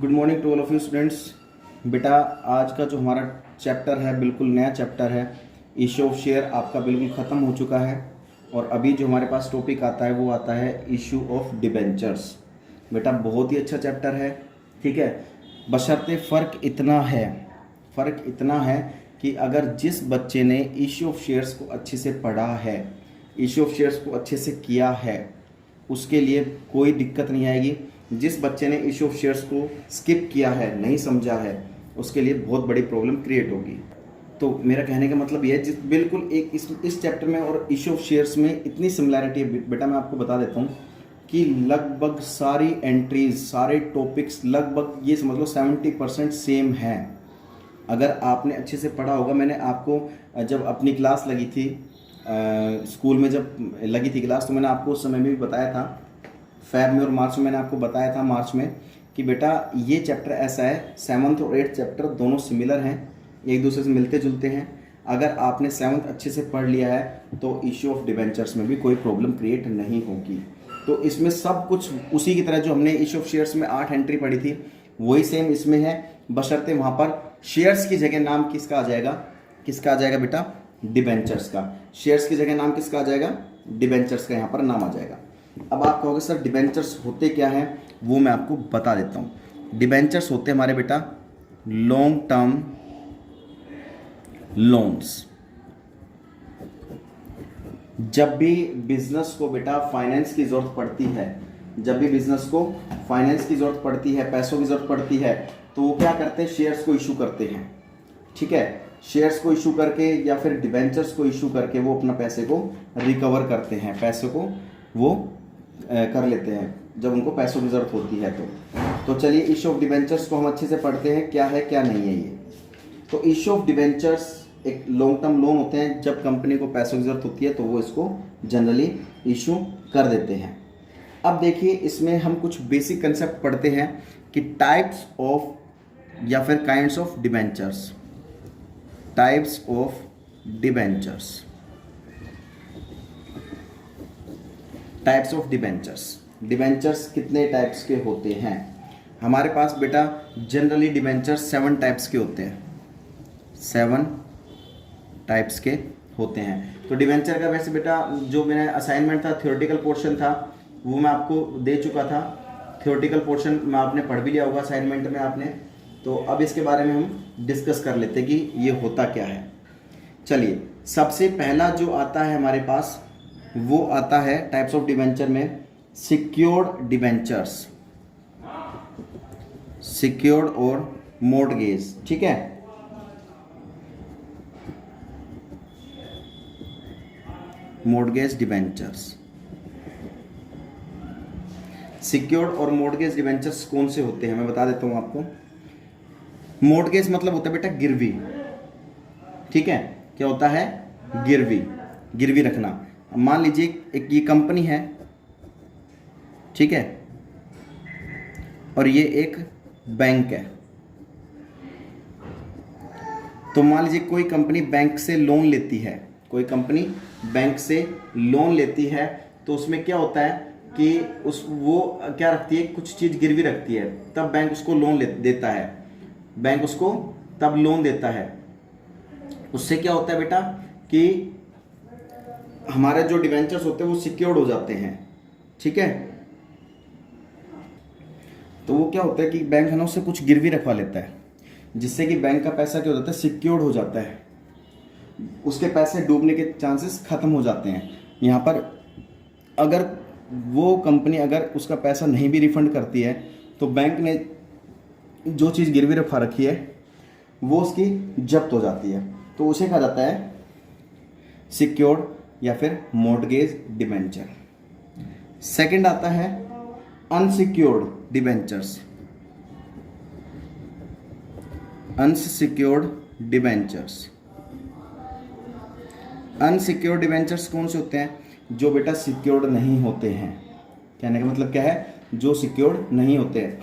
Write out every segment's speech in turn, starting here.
Good morning to all of you students. बेटा आज का जो हमारा चैप्टर है बिल्कुल नया चैप्टर है। इशू ऑफ शेयर आपका बिल्कुल ख़त्म हो चुका है और अभी जो हमारे पास टॉपिक आता है वो आता है इशू ऑफ डिबेंचर्स। बेटा बहुत ही अच्छा चैप्टर है, ठीक है। बशर्ते फ़र्क इतना है कि अगर जिस बच्चे ने इशू ऑफ शेयर्स को अच्छे से पढ़ा है, इशू ऑफ शेयर्स को अच्छे से किया है, उसके लिए कोई दिक्कत नहीं आएगी। जिस बच्चे ने इशू ऑफ शेयर्स को स्किप किया है, नहीं समझा है, उसके लिए बहुत बड़ी प्रॉब्लम क्रिएट होगी। तो मेरा कहने का मतलब यह है जिस बिल्कुल एक इस चैप्टर में और इशू ऑफ शेयर्स में इतनी सिमिलैरिटी है बेटा, मैं आपको बता देता हूँ कि लगभग सारी एंट्रीज, सारे टॉपिक्स लगभग ये समझ लो 70% सेम हैं। अगर आपने अच्छे से पढ़ा होगा, मैंने आपको जब अपनी क्लास लगी थी स्कूल में, जब लगी थी क्लास, तो मैंने आपको उस समय में भी बताया था, फेब में और मार्च में मैंने आपको बताया था, मार्च में, कि बेटा ये चैप्टर ऐसा है, 7th और 8th चैप्टर दोनों सिमिलर हैं, एक दूसरे से मिलते जुलते हैं। अगर आपने 7th अच्छे से पढ़ लिया है तो इशू ऑफ डिबेंचर्स में भी कोई प्रॉब्लम क्रिएट नहीं होगी। तो इसमें सब कुछ उसी की तरह जो हमने इशू ऑफ शेयर्स में 8 एंट्री पढ़ी थी वही सेम इसमें है, बशर्ते वहाँ पर शेयर्स की जगह नाम किसका आ जाएगा बेटा, डिबेंचर्स का। शेयर्स की जगह नाम किसका आ जाएगा, डिबेंचर्स का यहाँ पर नाम आ जाएगा। अब आप कहोगे सर डिबेंचर्स होते क्या हैं, वो मैं आपको बता देता हूँ। डिबेंचर्स होते हमारे बेटा लॉन्ग टर्म लोन्स। जब भी बिजनेस को बेटा फाइनेंस की जरूरत पड़ती है, पैसों की जरूरत पड़ती है, तो वो क्या करते हैं, शेयर्स को इशू करते हैं, ठीक है। शेयर्स को इशू करके या फिर डिबेंचर्स को इशू करके वो अपना पैसे को रिकवर करते हैं, पैसे को वो कर लेते हैं जब उनको पैसों की ज़रूरत होती है। तो चलिए इशू ऑफ डिबेंचर्स को हम अच्छे से पढ़ते हैं, क्या है क्या नहीं है ये। तो इशू ऑफ डिबेंचर्स एक लॉन्ग टर्म लोन होते हैं, जब कंपनी को पैसों की ज़रूरत होती है तो वो इसको जनरली इशू कर देते हैं। अब देखिए इसमें हम कुछ बेसिक कंसेप्ट पढ़ते हैं कि टाइप्स ऑफ या फिर kinds of debentures, types of debentures, types of debentures कितने टाइप्स के होते हैं हमारे पास बेटा। जनरली डिबेंचर्स 7 टाइप्स के होते हैं, 7 टाइप्स के होते हैं। तो डिबेंचर का वैसे बेटा जो मेरा असाइनमेंट था, थ्योरेटिकल पोर्शन था, वो मैं आपको दे चुका था। थ्योरेटिकल पोर्शन में आपने पढ़ भी लिया होगा असाइनमेंट में आपने। तो अब इसके बारे में हम डिस्कस कर लेते हैं कि ये होता क्या है। चलिए सबसे पहला जो आता है हमारे पास वो आता है टाइप्स ऑफ डिबेंचर में सिक्योर्ड डिबेंचर्स, सिक्योर्ड और मॉर्टगेज, ठीक है। मॉर्टगेज डिबेंचर्स, सिक्योर्ड और मॉर्टगेज डिबेंचर्स कौन से होते हैं मैं बता देता हूं आपको। मॉर्टगेज मतलब होता है बेटा गिरवी, ठीक है। क्या होता है, गिरवी रखना। मान लीजिए एक ये कंपनी है, ठीक है, और ये एक बैंक है। तो मान लीजिए कोई कंपनी बैंक से लोन लेती है, तो उसमें क्या होता है कि वो क्या रखती है, कुछ चीज़ गिरवी रखती है, तब बैंक उसको लोन देता है, बैंक उसको तब लोन देता है। उससे क्या होता है बेटा कि हमारे जो डिबेंचर्स होते हैं वो सिक्योर्ड हो जाते हैं, ठीक है। तो वो क्या होता है कि बैंक है ना उससे कुछ गिरवी रखवा लेता है, जिससे कि बैंक का पैसा क्या हो जाता है, सिक्योर्ड हो जाता है, उसके पैसे डूबने के चांसेस खत्म हो जाते हैं। यहाँ पर अगर वो कंपनी अगर उसका पैसा नहीं भी रिफंड करती है तो बैंक ने जो चीज़ गिरवी रखवा रखी है वो उसकी जब्त हो जाती है, तो उसे कहा जाता है सिक्योर्ड या फिर मॉर्टगेज डिबेंचर। सेकंड आता है अनसिक्योर्ड डिबेंचर्स, अनसिक्योर्ड डिबेंचर्स कौन से होते हैं, जो बेटा सिक्योर्ड नहीं होते हैं। कहने का मतलब क्या है, जो सिक्योर्ड नहीं होते हैं।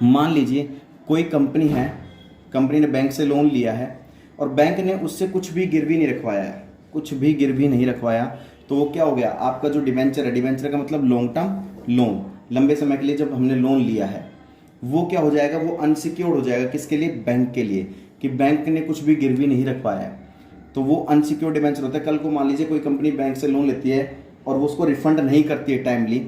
मान लीजिए कोई कंपनी है, कंपनी ने बैंक से लोन लिया है और बैंक ने उससे कुछ भी गिरवी नहीं रखवाया, तो वो क्या हो गया, आपका जो डिबेंचर है, डिबेंचर का मतलब लॉन्ग टर्म लोन, लंबे समय के लिए जब हमने लोन लिया है वो क्या हो जाएगा, वो अनसिक्योर्ड हो जाएगा। किसके लिए? बैंक के लिए, कि बैंक ने कुछ भी गिरवी नहीं रख पाया है, तो वो अनसिक्योर्ड डिबेंचर होता है। कल को मान लीजिए कोई कंपनी बैंक से लोन लेती है और वो उसको रिफंड नहीं करती है टाइमली,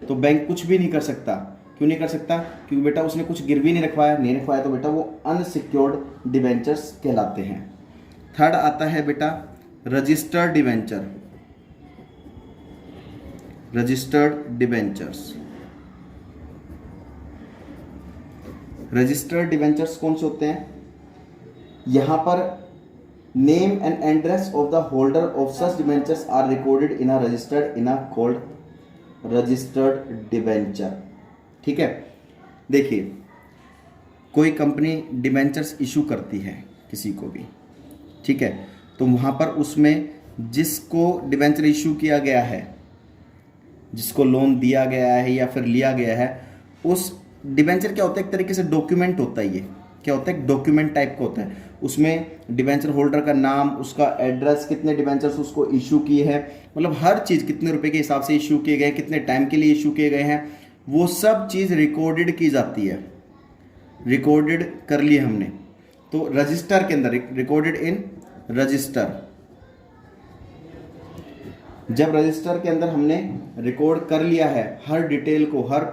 तो बैंक कुछ भी नहीं कर सकता। क्यों नहीं कर सकता? क्योंकि बेटा उसने कुछ गिरवी नहीं रखवाया, तो बेटा वो अनसिक्योर्ड डिबेंचर्स कहलाते हैं। थर्ड आता है बेटा registered debenture. Registered debentures, registered debentures कौन से होते हैं? यहां पर name and address of the holder of such debentures are recorded in a registered in a called registered debenture. ठीक है, देखिए कोई कंपनी डिबेंचर्स इशू करती है किसी को भी, ठीक है, तो वहां पर उसमें जिसको डिबेंचर इशू किया गया है, जिसको लोन दिया गया है या फिर लिया गया है, उस डिबेंचर क्या होता है? एक तरीके से डॉक्यूमेंट होता है। ये क्या होता है? डॉक्यूमेंट टाइप का होता है। उसमें डिबेंचर होल्डर का नाम, उसका एड्रेस, कितने डिबेंचर्स उसको इशू किए हैं, मतलब हर चीज़, कितने रुपए के हिसाब से इशू किए गए, कितने टाइम के लिए इशू किए गए हैं, वो सब चीज़ रिकॉर्डेड की जाती है। रिकॉर्डेड कर लिए हमने, तो रजिस्टर के अंदर, रिकॉर्डेड इन रजिस्टर। जब रजिस्टर के अंदर हमने रिकॉर्ड कर लिया है, हर डिटेल को, हर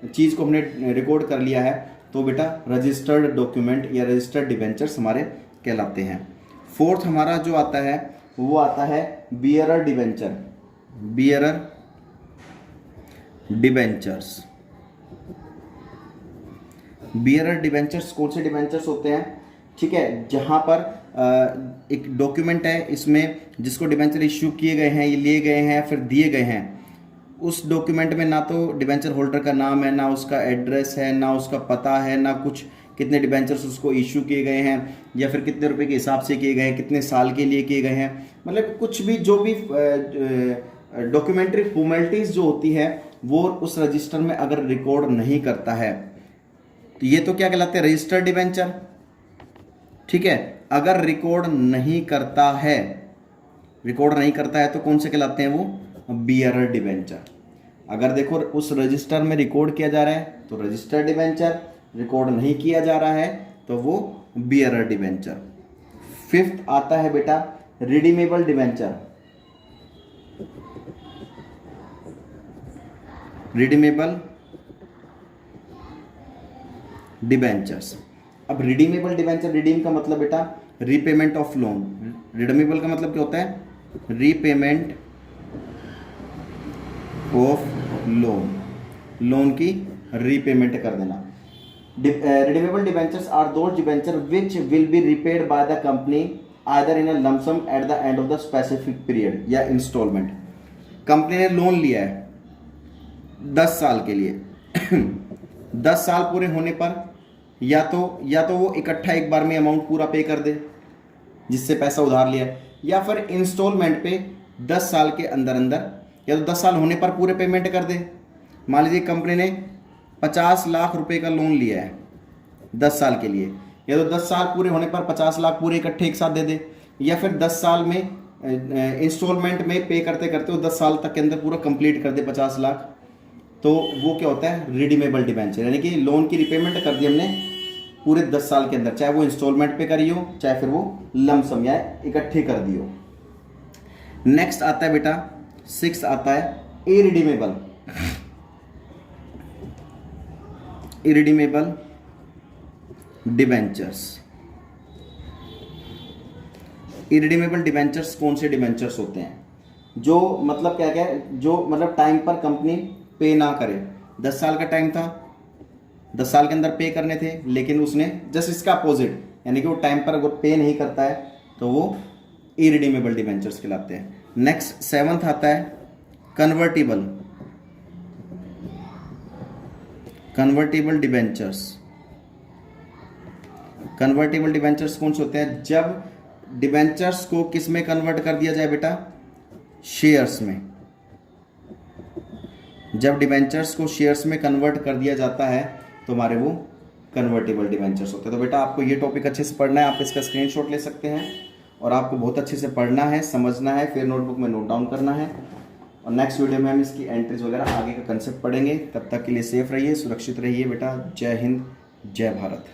चीज़ को हमने रिकॉर्ड कर लिया है, तो बेटा रजिस्टर्ड डॉक्यूमेंट या रजिस्टर्ड डिबेंचर्स हमारे कहलाते हैं। फोर्थ हमारा जो आता है वो आता है bearer debenture. Bearer debentures, bearer debentures कौन से डिबेंचर्स होते हैं? ठीक है, जहां पर एक डॉक्यूमेंट है, इसमें जिसको डिबेंचर इश्यू किए गए हैं, ये लिए गए हैं, फिर दिए गए हैं, उस डॉक्यूमेंट में ना तो डिबेंचर होल्डर का नाम है, ना उसका एड्रेस है, ना उसका पता है, ना कुछ, कितने डिबेंचर्स उसको इशू किए गए हैं या फिर कितने रुपए के हिसाब से किए गए हैं, कितने साल के लिए किए गए हैं, मतलब कुछ भी, जो भी डॉक्यूमेंट्री फॉर्मेलिटीज जो होती है वो उस रजिस्टर में अगर रिकॉर्ड नहीं करता है, तो ये तो क्या कहलाते हैं? Registered debenture. ठीक है, अगर रिकॉर्ड नहीं करता है, रिकॉर्ड नहीं करता है तो कौन से कहलाते हैं? वो बियरर डिबेंचर। अगर देखो उस रजिस्टर में रिकॉर्ड किया जा रहा है तो रजिस्टर्ड डिबेंचर, रिकॉर्ड नहीं किया जा रहा है तो वो बियरर डिबेंचर। फिफ्थ आता है बेटा रिडीमेबल डिबेंचर। Redeemable debentures. अब रिडीमेबल डिबेंचर, रिडीम का मतलब बेटा रीपेमेंट ऑफ लोन। रिडीमेबल का मतलब क्या होता है? रीपेमेंट ऑफ लोन, लोन की रीपेमेंट कर देना। Redeemable debentures are those debenture which will be repaid by the company either in a lump sum at the end of the specific period या instalment. Company ने loan लिया है 10 साल के लिए 10 साल पूरे होने पर या तो वो इकट्ठा एक बार में अमाउंट पूरा पे कर दे जिससे पैसा उधार लिया है, या फिर इंस्टॉलमेंट पे 10 साल के अंदर अंदर, या तो 10 साल होने पर पूरे पेमेंट कर दे। मान लीजिए कंपनी ने 50 लाख रुपए का लोन लिया है 10 साल के लिए, या तो 10 साल पूरे होने पर 50 लाख पूरे इकट्ठे एक साथ दे दे, या फिर 10 साल में इंस्टॉलमेंट में पे करते करते वो 10 साल तक के अंदर पूरा कंप्लीट कर दे 50 लाख, तो वो क्या होता है? Redeemable debenture. यानी कि लोन की रिपेमेंट कर दी हमने पूरे 10 साल के अंदर, चाहे वो इंस्टॉलमेंट पे करी हो, चाहे फिर वो लमसम या इकट्ठे कर दी हो। नेक्स्ट आता है बेटा 6 आता है irredeemable. Irredeemable debentures. Irredeemable debentures कौन से डिबेंचर्स होते हैं? जो मतलब क्या क्या है, जो मतलब टाइम पर कंपनी पे ना करे। 10 साल का टाइम था, 10 साल के अंदर पे करने थे, लेकिन उसने जस्ट इसका अपोजिट, यानी कि वो टाइम पर अगर पे नहीं करता है तो वो इरिडीमेबल डिबेंचर्स कहलाते हैं। नेक्स्ट 7th आता है convertible. Convertible debentures. Convertible debentures कौन से होते हैं? जब डिबेंचर्स को किस में कन्वर्ट कर दिया जाए बेटा? शेयर्स में। जब डिबेंचर्स को शेयर्स में कन्वर्ट कर दिया जाता है तो हमारे वो कन्वर्टिबल डिबेंचर्स होते हैं। तो बेटा आपको ये टॉपिक अच्छे से पढ़ना है, आप इसका स्क्रीनशॉट ले सकते हैं और आपको बहुत अच्छे से पढ़ना है, समझना है, फिर नोटबुक में नोट डाउन करना है। और नेक्स्ट वीडियो में हम इसकी एंट्रीज वगैरह आगे का कंसेप्ट पढ़ेंगे। तब तक के लिए सेफ रहिए, सुरक्षित रहिए बेटा। जय हिंद, जय भारत।